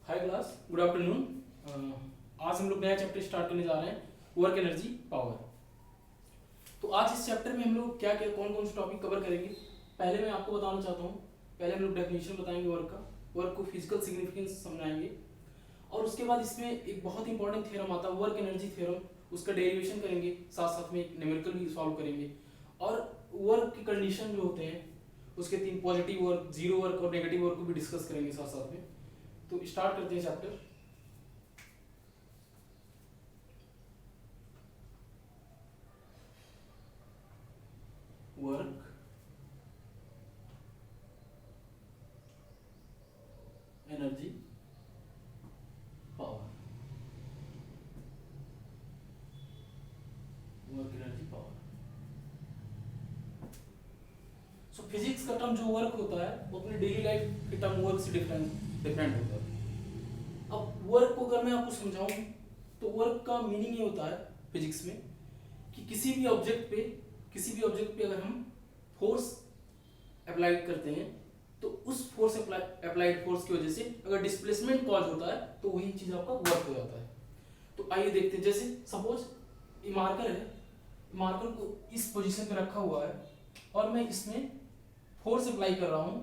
हाय class, good afternoon. आज हम लोग नया चैप्टर स्टार्ट करने जा रहे हैं, वर्क एनर्जी पावर। तो आज इस चैप्टर में हम लोग क्या क्या कौन कौन से टॉपिक कवर करेंगे, पहले मैं आपको बताना चाहता हूँ। पहले हम लोग डेफिनेशन बताएंगे वर्क का, वर्क को फिजिकल सिग्निफिकेंस समझाएंगे, और उसके बाद इसमें एक बहुत इंपॉर्टेंट थ्योरम आता है वर्क एनर्जी थ्योरम, उसका डेरिवेशन करेंगे, साथ साथ में एक न्यूमेरिकल भी सॉल्व करेंगे। और वर्क की कंडीशन जो होते हैं उसके तीन, पॉजिटिव वर्क, जीरो वर्क और नेगेटिव वर्क को भी डिस्कस करेंगे साथ साथ में। तो स्टार्ट करते हैं chapter. Work energy power, work energy power. सो फिजिक्स का टर्म जो वर्क होता है वो अपनी डेली लाइफ के टर्म वर्क से डिफरेंट होता है। अब वर्क को अगर मैं आपको समझाऊं तो वर्क का मीनिंग ये होता है फिजिक्स में कि किसी भी ऑब्जेक्ट पे अगर हम फोर्स अप्लाई करते हैं तो उस फोर्स अप्लाइड फोर्स की वजह से अगर डिस्प्लेसमेंट कॉज होता है तो वही चीज आपका वर्क हो जाता है। तो आइए देखते हैं, जैसे सपोज ये मार्कर है, मार्कर को इस पोजीशन पे रखा हुआ है और मैं इसमें फोर्स अप्लाई कर रहा हूं,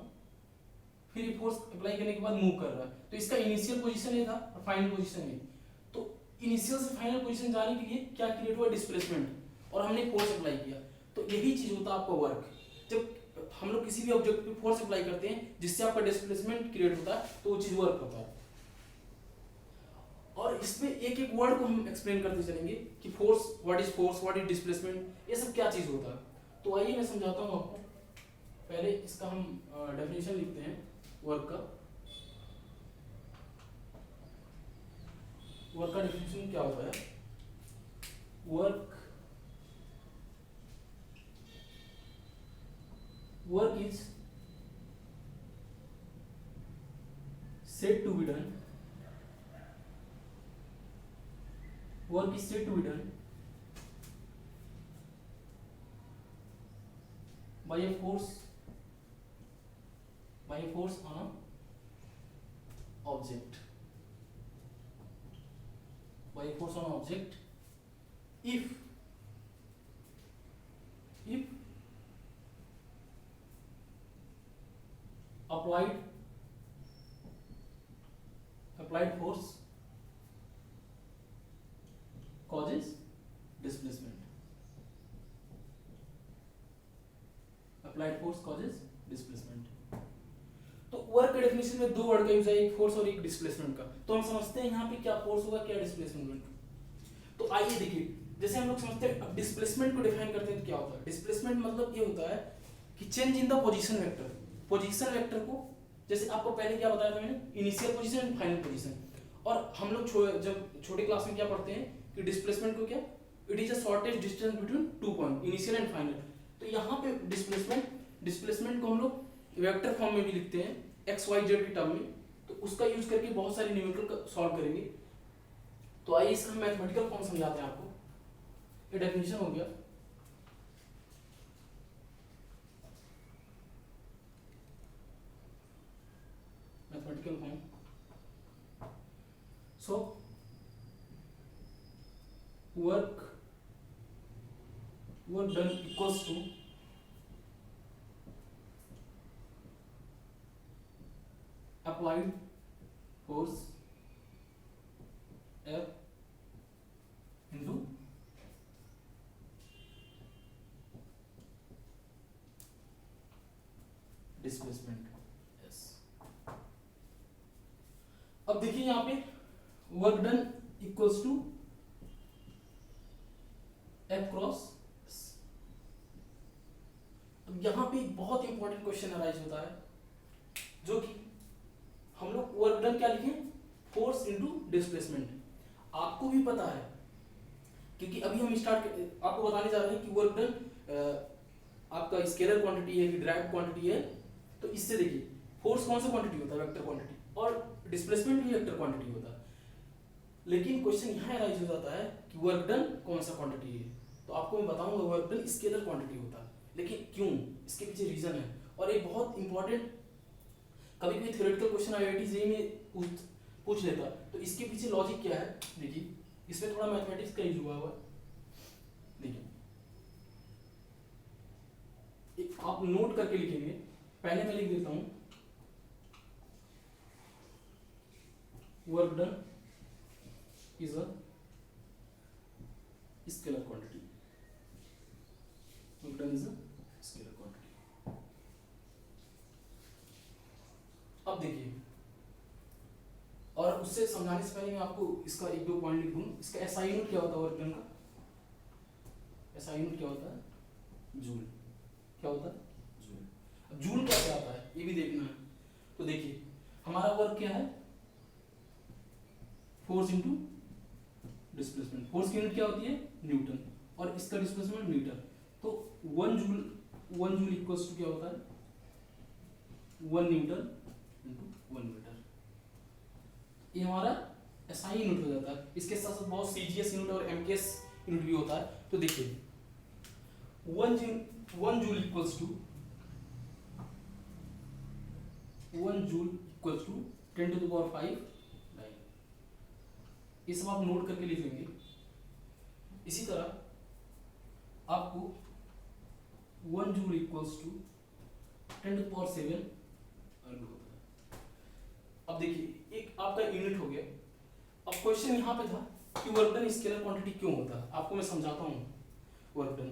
फिर ये फोर्स अप्लाई करने के बाद मूव कर रहा है, तो इसका इनिशियल पोजीशन ये था और फाइनल पोजीशन ये। तो इनिशियल से फाइनल पोजीशन जाने के लिए क्या क्रिएट हुआ, डिस्प्लेसमेंट, और हमने फोर्स अप्लाई किया। तो यही चीज होता है आपका वर्क। जब हम लोग किसी भी ऑब्जेक्ट पे फोर्स अप्लाई करते हैं जिससे आपका डिस्प्लेसमेंट क्रिएट होता है तो वो चीज वर्क होता है। और इसमें एक एक वर्ड को हम एक्सप्लेन करते चलेंगे कि फोर्स, व्हाट इज डिस्प्लेसमेंट, ये सब क्या चीज होता है। तो आइए मैं समझाता हूँ आपको। पहले इसका हम डेफिनेशन लिखते हैं वर्क का। वर्क का डेफिनेशन क्या होता है, work is said to be done by a force on a object, if applied force causes displacement. तो वर्क के डेफिनेशन में दो वर्ड का यूज है, एक फोर्स और एक डिस्प्लेसमेंट का। तो हम समझते हैं यहाँ पे क्या फोर्स होगा, क्या डिस्प्लेसमेंट होगा। तो आइए देखिए, जैसे हम लोग समझते हैं, अब डिस्प्लेसमेंट को डिफाइन करते हैं तो क्या होता है। डिस्प्लेसमेंट मतलब ये होता है कि change in the position vector को, जैसे आपको पहले क्या बताया था मैंने, initial position and final position. और हम लोग जब छोटे क्लास में क्या पढ़ते हैं कि डिस्प्लेसमेंट को क्या, it is a shortest distance between 2 point, initial and final. तो यहाँ पे डिस्प्लेसमेंट को हम लोग वेक्टर फॉर्म में भी लिखते हैं, एक्स वाई जेड की टर्म में। तो उसका यूज करके बहुत सारे न्यूमेरिकल सॉल्व करेंगे। तो आइए इसका मैथमेटिकल फॉर्म समझाते हैं आपको। ये डेफिनेशन हो गया। Mathematical form, so work done equals to applied force F into displacement S। अब देखिए यहाँ पे work done equals to F cross S। अब यहाँ पे एक बहुत इंपॉर्टेंट क्वेश्चन अराइज होता है, जो कि हम लोग वर्क डन क्या लिखें, फोर्स इनटू डिस्प्लेसमेंट। आपको भी पता है क्योंकि अभी हम आपको बताने जा रहे हैं कि वर्क डन आपका स्केलर क्वांटिटी है कि डायरेक्ट क्वांटिटी है। तो इससे देखिए फोर्स कौन सा क्वांटिटी होता है, वेक्टर क्वांटिटी, और डिस्प्लेसमेंट भी वेक्टर क्वांटिटी होता है। लेकिन क्वेश्चन यहाँ राइज हो जाता है कि वर्क डन कौन सा क्वांटिटी है। तो आपको मैं बताऊंगा वर्क डन स्केलर क्वांटिटी होता है, लेकिन क्यों, इसके पीछे रीजन है। और एक बहुत इंपॉर्टेंट कभी कभी थ्योरेटिकल क्वेश्चन आईआईटी जेईई में पूछ लेता। तो इसके पीछे लॉजिक क्या है देखिए, इसमें थोड़ा मैथमेटिक्स का यूज हुआ है। देखिए आप नोट करके लिखेंगे, पहले मैं लिख देता हूं work done is a scalar quantity, work done is a scalar quantity. अब देखिए, और उससे समझाने से पहले मैं आपको इसका एक दो पॉइंट लिख दूं। इसका एसआई यूनिट क्या होता है वर्क डन का? एसआई यूनिट क्या होता है? जूल। क्या होता है? जूल। अब जूल कैसे आता है ये भी देखना है। तो देखिए हमारा वर्क क्या है? Force into displacement. फोर्स की यूनिट क्या होती है? न्यूटन, और इसका डिस्प्लेसमेंट मीटर। तो 1 जूल इक्वल्स टू क्या होता है? 1 न्यूटन इनटू 1 मीटर। ये हमारा एसआई यूनिट हो जाता है। इसके साथ साथ बहुत सीजीएस यूनिट और एमकेएस यूनिट भी होता है। तो देखिए 1 joule equals to 10 to the power 5 9। ये सब आप नोट करके लिख लेंगे। इसी तरह आपको 1 joule equals to 10 to the power 7 अर्ग होता है। अब देखिए एक आपका यूनिट हो गया। अब क्वेश्चन यहाँ पे था कि वर्क डन स्केलर क्वांटिटी क्यों होता है। आपको मैं समझाता हूँ वर्क डन।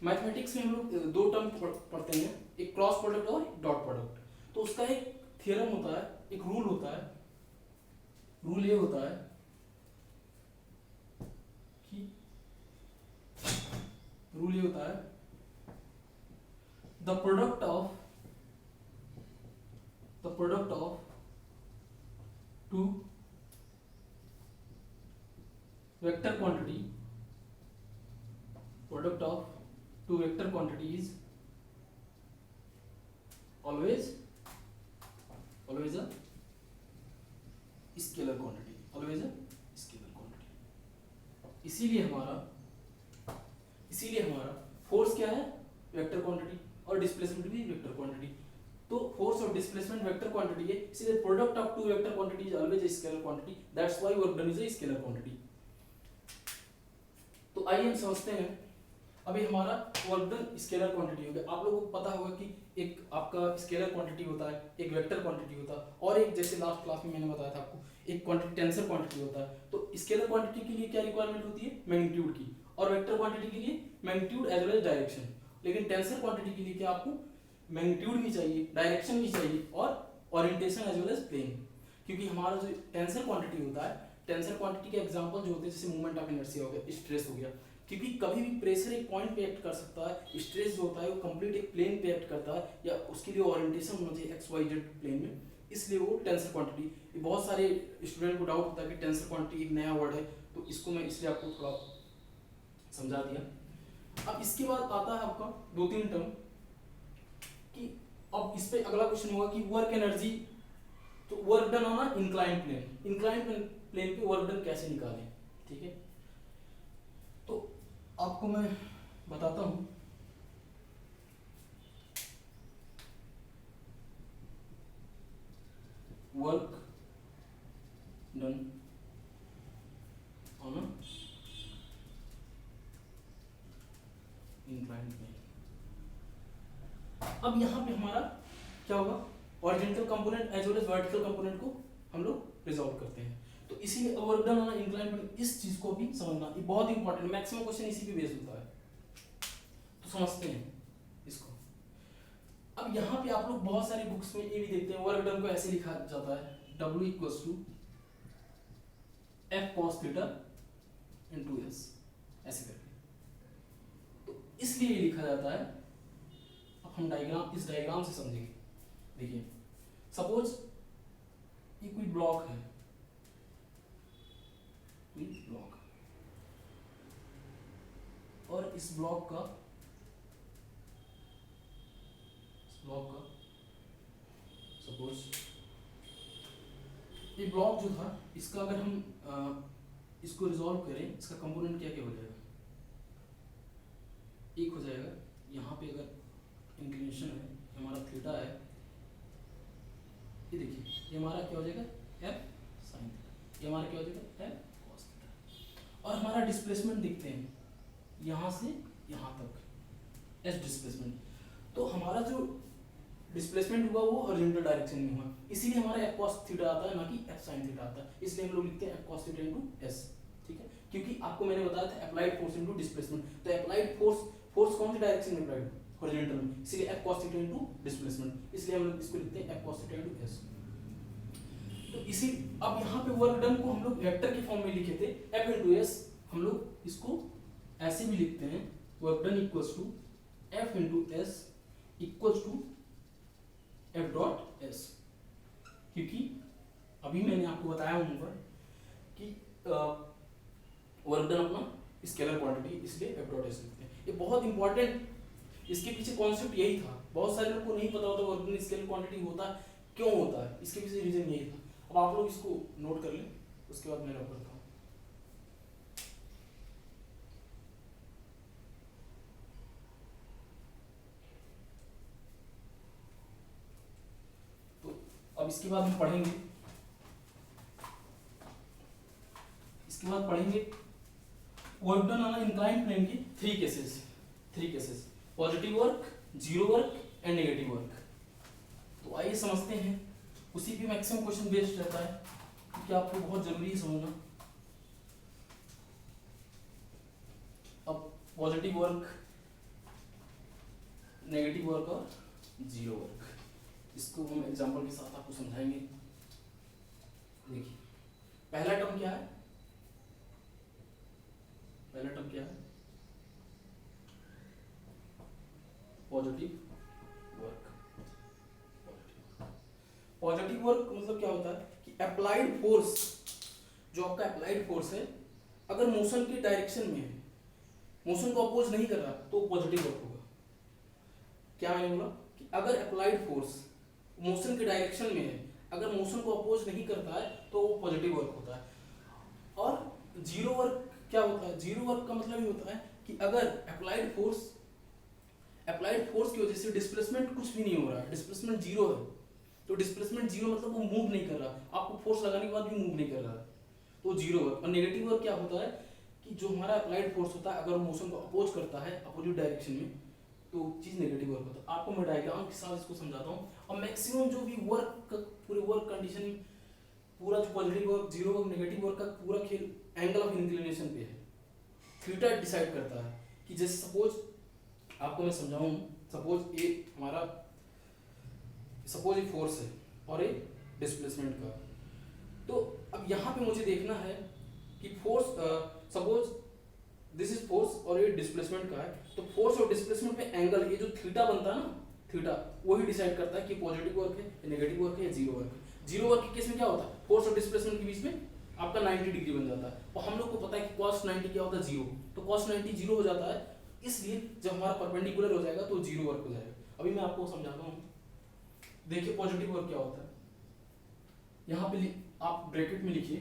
मैथमेटिक्स में हम लोग दो टर्म पढ़ते हैं, एक क्रॉस प्रोडक्ट और डॉट प्रोडक्ट। तो उसका एक थ्योरम होता है, एक रूल होता है। रूल ये होता है कि the product of two vector quantity is always a scalar quantity, इसीलिए हमारा फोर्स क्या है? वेक्टर क्वांटिटी, और डिस्प्लेसमेंट भी वेक्टर क्वांटिटी। तो फोर्स और डिस्प्लेसमेंट वेक्टर क्वांटिटी है, इसलिए product of two vector quantity is always a scalar quantity. That's why work done is a scalar quantity. तो आइए हम समझते हैं। अभी हमारा वर्क डन स्केलर क्वांटिटी हो गया। आप लोगों को पता होगा कि एक आपका स्केलर क्वांटिटी होता है, एक वेक्टर क्वांटिटी होता है, और एक जैसे लास्ट क्लास में मैंने बताया था आपको, एक क्वांटिटी टेंसर क्वांटिटी होता है। तो स्केलर क्वांटिटी के लिए क्या रिक्वायरमेंट होती है? मैग्नीट्यूड की, और वेक्टर क्वांटिटी के लिए magnitude as well as direction. लेकिन टेंसर क्वांटिटी के लिए क्या आपको मैग्नीट्यूड भी चाहिए, डायरेक्शन भी चाहिए, और orientation as well as plane. क्योंकि हमारा जो टेंसर क्वांटिटी होता है, टेंसर क्वांटिटी के एग्जांपल जो होते हैं जैसे मोमेंट ऑफ इनर्शिया हो गया, स्ट्रेस हो गया। क्योंकि कभी भी प्रेशर एक पॉइंट पे एक्ट कर सकता है, स्ट्रेस जो होता है वो कंप्लीट एक प्लेन पे एक्ट करता है, या उसके लिए ओरिएंटेशन होना चाहिए एक्स वाई जेड प्लेन में, इसलिए वो टेंसर क्वांटिटी। बहुत सारे स्टूडेंट को डाउट होता है कि टेंसर क्वांटिटी एक नया वर्ड है, तो इसको मैं इसलिए आपको थोड़ा समझा दिया। अब इसके बाद आता है आपका 2-3 टर्म कि अब इस पे अगला क्वेश्चन होगा कि वर्क एनर्जी। तो work done on inclined plane पे वर्क डन कैसे निकालें, ठीक है। तो आपको मैं बताता हूं। Work done on inclined plane. अब यहां पे हमारा क्या होगा? Horizontal component as well as vertical component को हम लोग रिजॉल्व करते हैं। तो इसीलिए work done on inclined plane, इस चीज को भी समझना ये बहुत इंपॉर्टेंट, मैक्सिमम क्वेश्चन इसी पे बेस्ड होता है। तो समझते हैं इसको। अब यहाँ पे आप लोग बहुत सारी बुक्स में ये भी देखते हैं, वर्क डन को ऐसे लिखा जाता है W equals to F cos theta into S, ऐसे करके। तो इसलिए ये लिखा जाता है। अब हम इस डायग्राम से समझेंगे। देखिए सपोज ये कोई ब्लॉक है, और इस ब्लॉक का सपोज ये ब्लॉक जो था, इसका अगर हम इसको रिजॉल्व करें, इसका कंपोनेंट क्या क्या हो जाएगा? एक हो जाएगा यहाँ पे अगर इंक्लिनेशन है, हमारा थीटा है, ये देखिए ये हमारा क्या हो जाएगा? F sin theta. ये हमारा क्या हो जाएगा एफ कॉस थीटा। और हमारा डिस्प्लेसमेंट देखते हैं यहाँ से यहाँ तक एस डिस्प्लेसमेंट। तो हमारा जो डिस्प्लेसमेंट हुआ वो हॉरिजॉन्टल डायरेक्शन में हुआ, इसीलिए हमारा एफ कॉस थीटा आता है ना कि एफ साइन थीटा आता है। इसलिए हम लोग लिखते हैं F cos theta into S. ठीक है, क्योंकि आपको मैंने बताया था अप्लाइड फोर्स इनटू डिस्प्लेसमेंट, तो अप्लाइड फोर्स कौन सी डायरेक्शन में अप्लाइड हॉरिजॉन्टल में, इसलिए F cos theta into displacement, इसलिए हम लोग इसको लिखते हैं F cos theta into S. तो इसी अब यहाँ पे वर्क डन को हम लोग वेक्टर के फॉर्म में लिखे थे एफ इनटू एस, हम लोग इसको ऐसे भी लिखते हैं work done equals to F into S equals to F dot S, क्योंकि अभी मैंने आपको बताया होगा कि वर्क डन अपना स्केलर क्वांटिटी, इसलिए एफ डॉट एस लिखते हैं। ये बहुत इंपॉर्टेंट, इसके पीछे कॉन्सेप्ट यही था। बहुत सारे लोग को नहीं पता होता वर्क डन स्केलर क्वांटिटी होता क्यों होता है, इसके पीछे रीजन यही था। अब आप लोग इसको नोट कर लें, उसके बाद मैं रब करता हूँ। तो अब इसके बाद हम पढ़ेंगे, इसके बाद पढ़ेंगे work done on inclined plane की three cases, positive work, zero work and negative work. तो आइए समझते हैं, उसी पे मैक्सिमम क्वेश्चन बेस्ड रहता है, क्योंकि आपको बहुत जरूरी है समझना। अब पॉजिटिव वर्क, नेगेटिव वर्क और जीरो वर्क, इसको हम एग्जांपल के साथ आपको समझाएंगे। देखिए पहला टर्म क्या है, पहला टर्म क्या है, पॉजिटिव वर्क। पॉजिटिव वर्क मतलब क्या होता है कि अप्लाइड फोर्स, जो आपका अप्लाइड फोर्स है, अगर मोशन की डायरेक्शन में है, मोशन को अपोज नहीं कर रहा, तो पॉजिटिव वर्क होगा। क्या मैंने बोला कि अगर अप्लाइड फोर्स मोशन की डायरेक्शन में है, अगर मोशन को अपोज नहीं करता है, तो वो पॉजिटिव वर्क होता है। और जीरो वर्क क्या होता है, जीरो वर्क का मतलब ये होता है कि अगर अप्लाइड फोर्स की वजह से डिस्प्लेसमेंट कुछ भी नहीं हो रहा है, डिस्प्लेसमेंट जीरो है, तो डिस्प्लेसमेंट जीरो मतलब वो मूव नहीं कर रहा, आपको फोर्स लगाने के बाद भी मूव नहीं कर रहा, तो जीरो वर्क। और नेगेटिव वर्क क्या होता है कि जो हमारा अप्लाइड फोर्स होता है, अगर मोशन को अपोज करता है अपोजिट डायरेक्शन में, तो चीज नेगेटिव वर्क होता है। आपको मैं डायग्राम के साथ इसको समझाता हूँ। और मैक्सिमम जो भी वर्क, पूरे वर्क कंडीशन, पूरा जो positive work, zero work, negative work का पूरा खेल एंगल ऑफ इंक्लिनेशन पे है। थीटा डिसाइड करता है कि जैसे सपोज आपको मैं समझाऊं, सपोज ए हमारा, सपोज एक फोर्स है और एक डिस्प्लेसमेंट का, तो अब यहाँ पे मुझे देखना है कि force, suppose this is force और ये डिस्प्लेसमेंट का है, तो फोर्स और डिस्प्लेसमेंट में एंगल, ये जो थीटा बनता है ना, थीटा वही डिसाइड करता है कि पॉजिटिव वर्क है या नेगेटिव वर्क है या जीरो वर्क है। जीरो वर्क के केस में क्या होता है, फोर्स और डिस्प्लेसमेंट के बीच में आपका 90 डिग्री बन जाता है, और हम लोग को पता है कि cos 90 क्या होता है, जीरो, तो cos 90 जीरो हो जाता है, इसलिए जब हमारा परपेंडिकुलर हो जाएगा तो जीरो वर्क हो जाएगा। अभी मैं आपको समझाता हूँ। देखिए पॉजिटिव वर्क क्या होता है, यहाँ पे आप ब्रैकेट में लिखिए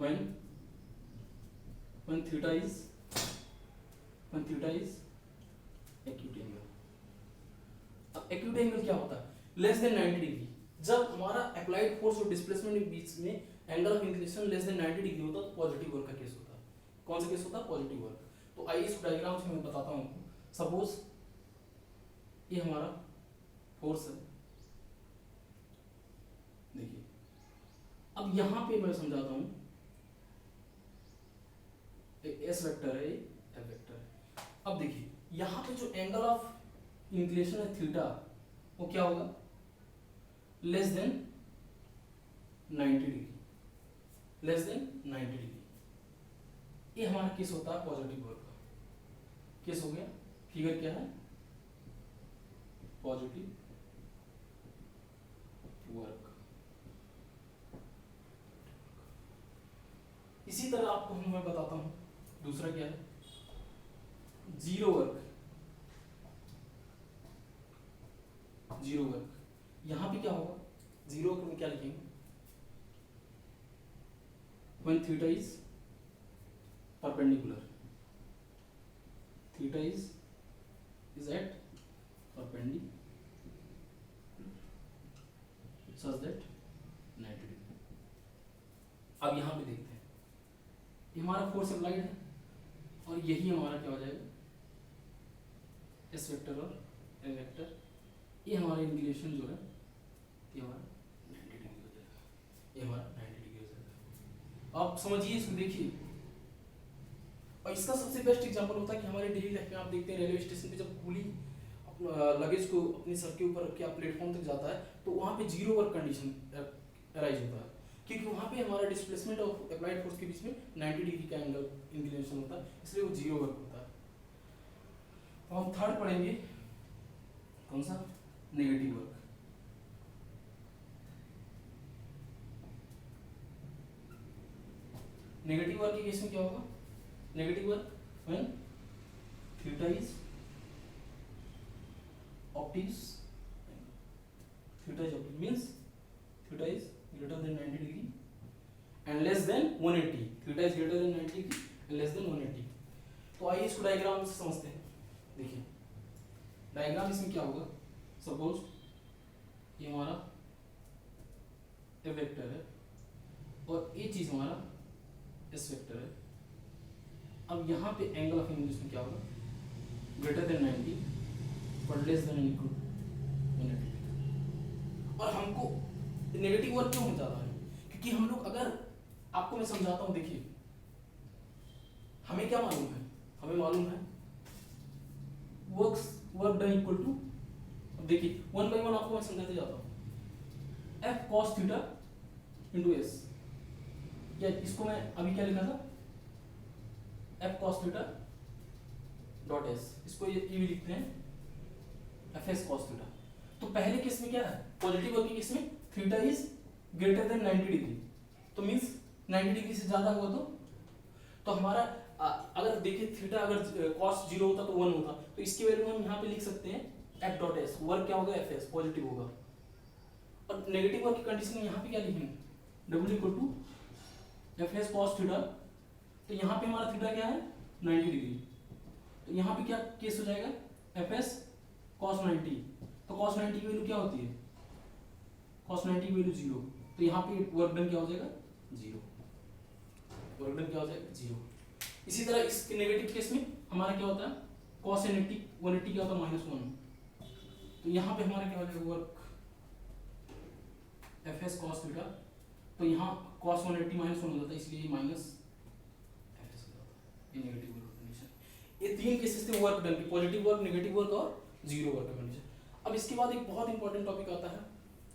when theta is acute angle। अब acute angle क्या होता है, लेस देन 90 डिग्री। जब हमारा अप्लाइड फोर्स और डिस्प्लेसमेंट के बीच में angle of inclination less than 90 degree होता है, तो पॉजिटिव वर्क का केस होता है। कौन सा केस होता है, पॉजिटिव वर्क। तो आइए इस डायग्राम से मैं बताता हूँ आपको। सपोज ये हमारा फोर्स है, देखिए अब यहाँ पे मैं समझाता हूँ, एस वेक्टर है, एफ वेक्टर है। अब देखिए यहाँ पे जो एंगल ऑफ इंक्लिनेशन है थीटा, वो क्या होगा, less than 90 degree, less than 90 degree. ये हमारा केस होता है पॉजिटिव वर्क का, केस हो गया। फिगर क्या है, पॉजिटिव वर्क। इसी तरह आपको मैं बताता हूं दूसरा क्या है, जीरो वर्क। जीरो वर्क यहां पे क्या होगा, जीरो वर्क में क्या लिखेंगे, when theta is perpendicular, theta is at perpendicular such हमारा फोर्स अप्लाइड है और यही हमारा क्या हो जाएगा एस वेक्टर और एल वेक्टर। ये हमारा इंक्लिनेशन जो है ये हमारा 90 डिग्री हो जाएगा, ये हमारा 90 डिग्री हो जाएगा। आप समझिए इसको, देखिए। और इसका सबसे बेस्ट एग्जांपल होता है कि हमारे डेली लाइफ में आप देखते हैं रेलवे स्टेशन पे जब कूली लगेज को अपने सर के ऊपर रख के आप प्लेटफॉर्म तक जाता है तो वहाँ पे जीरो वर्क कंडीशन अराइज होता है, क्योंकि वहाँ पे हमारा डिस्प्लेसमेंट ऑफ अप्लाइड फोर्स के बीच में 90 डिग्री का एंगल इंक्लिनेशन होता है, इसलिए वो जीरो वर्क होता है। तो हम थर्ड पढ़ेंगे कौन सा, नेगेटिव वर्क। नेगेटिव वर्क के केस में क्या होगा, negative work when theta is obtuse, theta is obtuse means theta is greater than 90 degree and less than 180, theta is greater than 90 degree and less than 180। तो आइए इसको diagram से समझते हैं। देखिए डायग्राम इसमें क्या होगा, सपोज ये हमारा ए वेक्टर है और ये चीज हमारा एस वेक्टर है। अब यहाँ पे एंगल ऑफ इंक्लिनेशन क्या होगा, ग्रेटर देन 90 और लेस देन इक्वल 180। और हमको नेगेटिव वर्क क्यों हो जाता है, क्योंकि हम लोग, अगर आपको मैं समझाता हूँ, देखिए हमें क्या मालूम है, हमें मालूम है वर्क डन इक्वल टू, अब देखिए वन बाई वन आपको मैं समझाते जाता हूँ, F cos theta into S, या इसको मैं अभी क्या लिखा था, F cos theta dot S, इसको ये भी लिखते हैं एफ एस कॉस थीटा। तो पहले केस में क्या है, पॉजिटिव वर्क के केस में theta is greater than 90 degree, तो मींस 90 डिग्री से ज्यादा हुआ तो हमारा अगर देखिए थीटा अगर कॉस 0 होता तो 1 होता, तो इसकी वैल्यू हम यहाँ पे लिख सकते हैं एफ डॉट एस, वर्क क्या होगा एफ एस, पॉजिटिव होगा। और नेगेटिव वर्क की कंडीशन में यहाँ पे क्या लिखेंगे, W equal to F S cos theta, तो यहाँ पे हमारा थीटा क्या है 90 डिग्री, तो यहाँ पे क्या केस हो जाएगा एफ एस cos 90, तो cos 90 की वैल्यू क्या होती है, cos 90 की वैल्यू 0, तो यहाँ पे वर्क डन क्या हो जाएगा 0, वर्क डन क्या हो जाएगा 0। इसी तरह इस नेगेटिव केस में हमारा क्या होता है cos 180 क्या होता है -1, तो यहाँ पे हमारा क्या हो जाएगा work F S cos theta, तो यहाँ cos 180 -1 हो जाता है, इसलिए माइनस एफ एस हो जाता है, ये नेगेटिव वर्क कंडीशन। ये तीन केसेस थे वर्क डन के, पॉजिटिव वर्क, नेगेटिव वर्क और जीरो वर्क कंडीशन। अब इसके बाद एक बहुत इंपॉर्टेंट टॉपिक आता है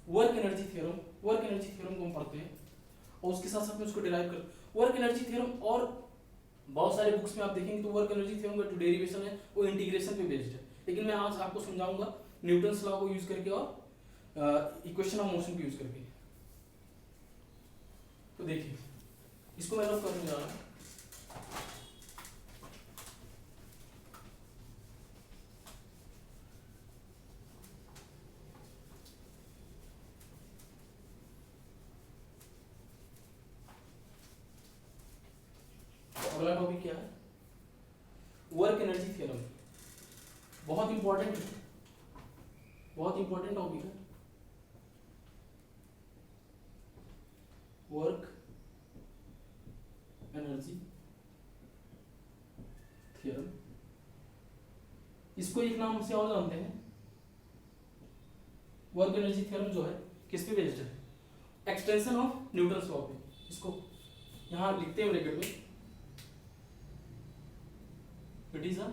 work energy theorem. Work energy theorem को हम पढ़ते हैं और उसके साथ साथ में उसको डिराइव कर वर्क एनर्जी थ्योरम, और बहुत सारे बुक्स में आप देखेंगे तो वर्क एनर्जी थ्योरम का जो डेरिवेशन है वो इंटीग्रेशन पे बेस्ड है, लेकिन मैं आज आपको समझाऊंगा न्यूटन्स लॉ को यूज करके और इक्वेशन ऑफ मोशन को यूज करके। तो देखिए इसको मैं रफ करने जा रहा हूँ। अगला टॉपिक क्या है, वर्क एनर्जी थ्योरम। बहुत इंपॉर्टेंट है, बहुत इंपॉर्टेंट टॉपिक है वर्क एनर्जी थ्योरम। इसको एक नाम से और जानते हैं, वर्क एनर्जी थ्योरम जो है किस पे बेस्ड है, एक्सटेंशन ऑफ न्यूटन्स लॉ पे। इसको यहां लिखते हैं ब्रैकेट में, it is a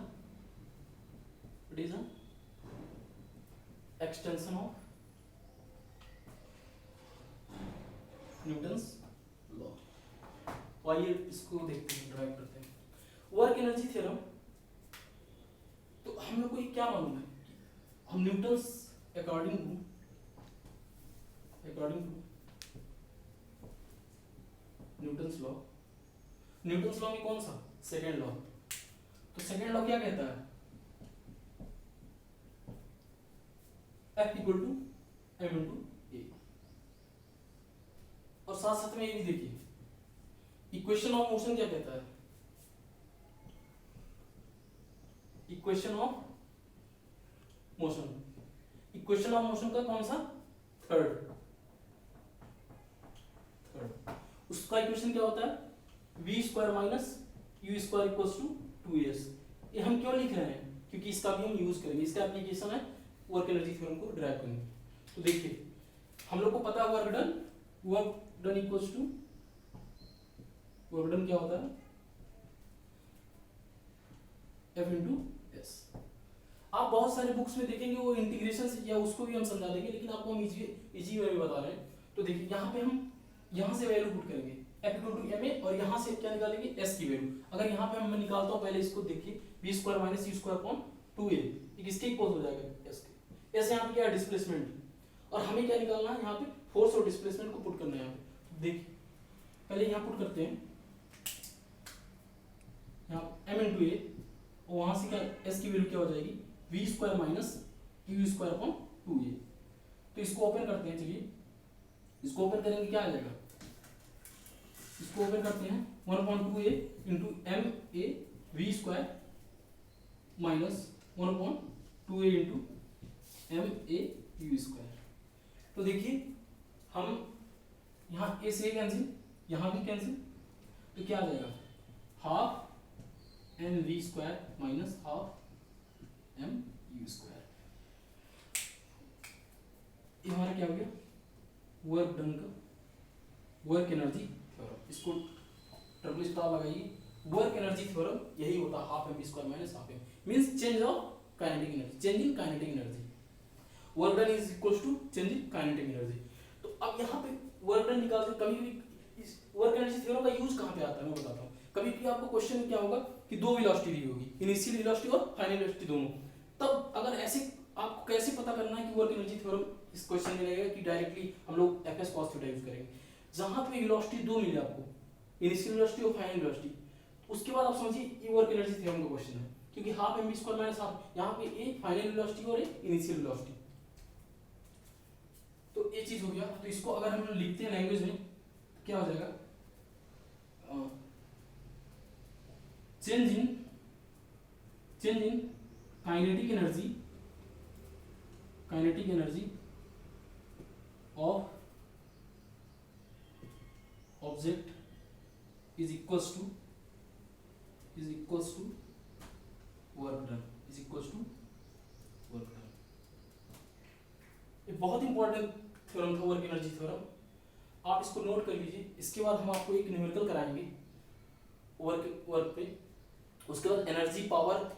extension of Newton's law. आइए इसको देखते हैं, ड्राइव करते हैं वर्क एनर्जी थ्योरम। तो हम लोग को ये क्या मालूम है, हम Newton's according to Newton's law, Newton's law में कौन सा सेकेंड लॉ, तो सेकेंड लॉ क्या कहता है, F equal to m into ए। और साथ साथ में ये भी देखिए इक्वेशन ऑफ मोशन क्या कहता है, equation of motion, equation of motion का कौन सा थर्ड, उसका इक्वेशन क्या होता है v square minus u square equals to 2s। ये हम क्यों लिख रहे हैं, क्योंकि इसका भी हम यूज करेंगे, इसका एप्लीकेशन है वर्क एनर्जी थ्योरम को डिराइव करने की। तो देखिए हम लोग को पता है work done equals to, work done क्या होता है, F इंटू एस। आप बहुत सारे बुक्स में देखेंगे वो इंटीग्रेशन से या उसको भी हम समझा देंगे, लेकिन आपको हम इजी वे में बता रहे हैं। तो देखिए यहाँ पे हम यहाँ से वैल्यू पुट करेंगे F equal to m a, और यहाँ से क्या निकालेंगे S की वैल्यू। अगर यहाँ पे मैं निकालता हूँ, पहले इसको देखिए, v square minus u square upon 2a, ये किसके इक्वल हो जाएगा, S के। S यहाँ पे क्या है, डिस्प्लेसमेंट, और हमें क्या निकालना है यहाँ पे, फोर्स और डिस्प्लेसमेंट को पुट करना है यहाँ पे। देखिए पहले यहाँ पुट करते हैं, यहाँ m इंटू ए, और वहां से क्या S की वैल्यू क्या हो जाएगी, v square minus u square upon 2a। तो इसको ओपन करते हैं, चलिए इसको ओपन करेंगे, क्या आ जाएगा, इसको ओपन करते हैं 1/2a into m a v square minus 1/2a into m a u square. तो देखिए हम यहाँ ए से कैंसिल, यहाँ भी कैंसिल, तो क्या आ जाएगा, half m v square minus half m u square. ये हमारा क्या हो गया, वर्क डन का वर्क एनर्जी थ्योरम। इसको ट्रिपल स्टार लगाइए, वर्क एनर्जी थ्योरम यही होता है, half m v square minus half m, means change of kinetic energy, change in kinetic energy. Work done is equals to change in kinetic energy. तो अब यहाँ पे work done निकालते, कभी भी इस वर्क एनर्जी थ्योरम का यूज कहाँ पे आता है मैं बताता हूँ। कभी भी आपको क्वेश्चन में क्या होगा कि दो वेलोसिटी दी होगी, इनिशियल वेलोसिटी और फाइनल वेलोसिटी दोनों। तब अगर ऐसे आपको कैसे पता करना है कि वर्क एनर्जी थ्योरम इस क्वेश्चन में लगेगा, कि डायरेक्टली हम लोग F S cos theta use करेंगे। जहां पे वेलोसिटी दो मिले आपको, इनिशियल वेलोसिटी और फाइनल वेलोसिटी, उसके बाद आप समझिए ये वर्क एनर्जी थ्योरम का क्वेश्चन है, क्योंकि half m v square minus half, यहाँ पे ए फाइनल वेलोसिटी और ए इनिशियल वेलोसिटी। तो ये चीज हो गया। तो इसको अगर हम लिखते हैं लैंग्वेज में क्या हो जाएगा, change in kinetic energy of object is equals to work done, ये बहुत इंपॉर्टेंट थ्योरम था वर्क एनर्जी थ्योरम। आप इसको नोट कर लीजिए। इसके बाद हम आपको एक न्यूमेरिकल कराएंगे वर्क पे, उसके बाद एनर्जी पावर।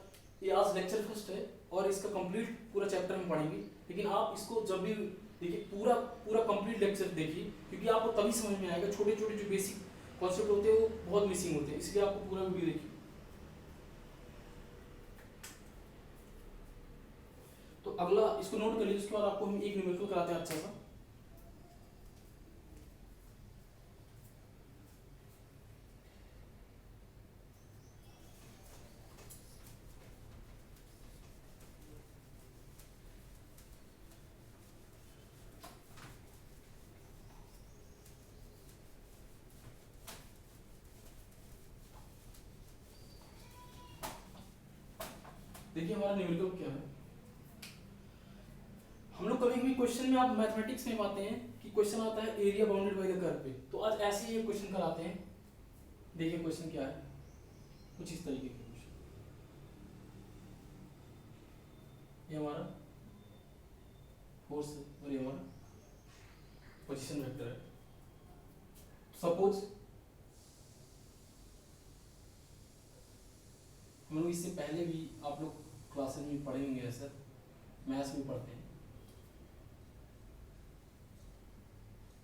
ये आज लेक्चर फर्स्ट है और इसका कंप्लीट पूरा चैप्टर हम पढ़ेंगे, लेकिन आप इसको जब भी देखिए पूरा कंप्लीट लेक्चर देखिए, क्योंकि आपको तभी समझ में आएगा। छोटे छोटे जो बेसिक कॉन्सेप्ट होते हैं वो बहुत मिसिंग होते हैं, इसलिए आपको पूरा वीडियो देखिए। तो अगला इसको नोट कर लीजिए, उसके बाद आपको हम एक न्यूमेरिकल कराते हैं अच्छा सा। देखिए हमारा न्यूमेरिकल क्या है। हम लोग कभी कभी क्वेश्चन में, आप मैथमेटिक्स में पाते हैं कि क्वेश्चन आता है area bounded by the curve पे, तो आज ऐसे ही क्वेश्चन कराते हैं। देखिए क्वेश्चन क्या है, कुछ इस तरीके का क्वेश्चन। ये हमारा फोर्स और ये हमारा पोजीशन वेक्टर है। सपोज हम लोग इससे पहले भी आप लोग क्लासेस में पढ़े होंगे, ऐसा मैथ्स में पढ़ते हैं।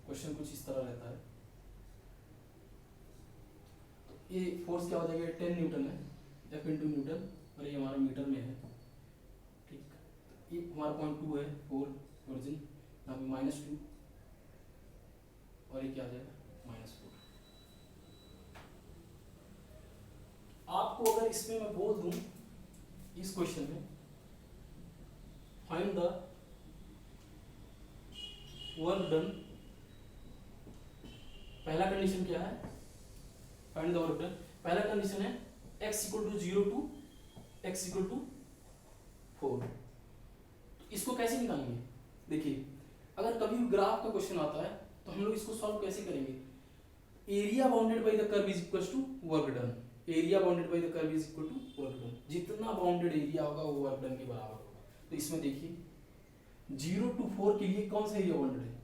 क्वेश्चन कुछ इस तरह रहता है। तो ये फोर्स क्या हो जाएगा, 10 न्यूटन है, F इंटू न्यूटन, और ये हमारा मीटर में है, ठीक। तो ये हमारा पॉइंट 2 है, 4 ओरिजिन, यहाँ पे -2, और ये क्या आ जाएगा -4। आपको अगर इसमें मैं बोल दूं, इस क्वेश्चन में फाइंड द वर्क डन, पहला कंडीशन क्या है, फाइंड द वर्क डन। पहला कंडीशन है x = 0 टू x = 4। इसको कैसे निकालेंगे, देखिए अगर कभी ग्राफ का क्वेश्चन आता है तो हम लोग इसको सॉल्व कैसे करेंगे। Area bounded by the curve is equal to work done. Area bounded by the curve is equal to work done. जितना बाउंडेड एरिया होगा वो वर्क डन के बराबर होगा। तो इसमें देखिए 0 to 4 के लिए कौन सा एरिया बाउंडेड है,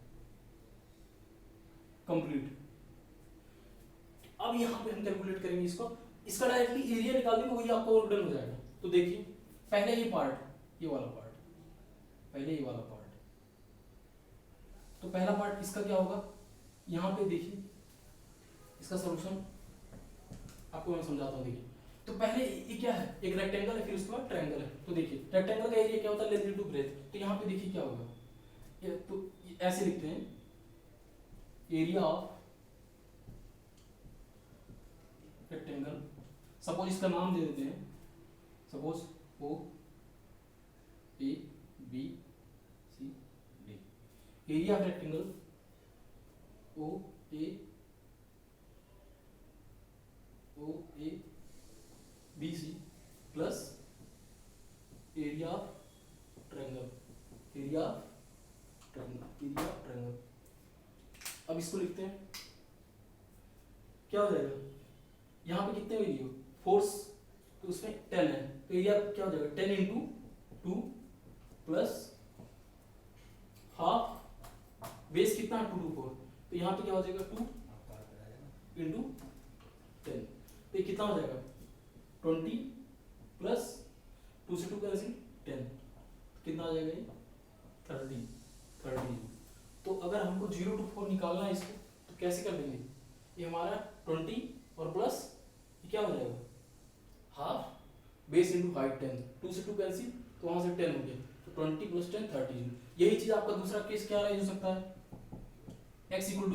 कंप्लीट। अब यहाँ पे हम कैलकुलेट करेंगे इसको, इसका डायरेक्टली एरिया निकाल देंगे, वही आपका वर्क डन हो जाएगा। तो देखिए पहले ये पार्ट, ये वाला पार्ट, पहले ये वाला पार्ट, तो पहला पार्ट इसका क्या होगा, यहाँ पे देखिए इसका सॉल्यूशन आपको मैं समझाता हूँ। देखिए तो पहले ये क्या है, एक रेक्टेंगल है, फिर उसके बाद ट्रायंगल है। तो देखिए रेक्टेंगल का एरिया क्या होता है, लेंथ इनटू ब्रेथ। तो यहाँ पे देखिए क्या होगा, ये तो ऐसे लिखते हैं, एरिया ऑफ रेक्टेंगल, सपोज इसका नाम दे देते हैं, suppose O A B C D. Area of rectangle O A B C plus area of triangle, area of triangle. अब इसको लिखते हैं, क्या हो जाएगा, यहाँ पे कितने वैल्यू, फोर्स तो उसमें 10 है, तो एरिया क्या हो जाएगा 10 इंटू 2 प्लस हाफ, बेस कितना 2 to 4, तो यहाँ पे क्या हो जाएगा 2 इंटू 10, तो ये कितना हो जाएगा 20 प्लस 2 से 2 कैंसिल 10, कितना आ जाएगा ये 30। तो अगर हमको 0 to 4 निकालना है इसको, तो कैसे कर देंगे, ये हमारा 20 और प्लस ये क्या हो जाएगा हाफ, बेस इंटू हाइट 10, 2 से 2 कैंसिल, तो वहां से 10 हो गया, तो 20 प्लस 10 30। यही चीज आपका दूसरा केस क्या हो सकता है, x इक्वल टू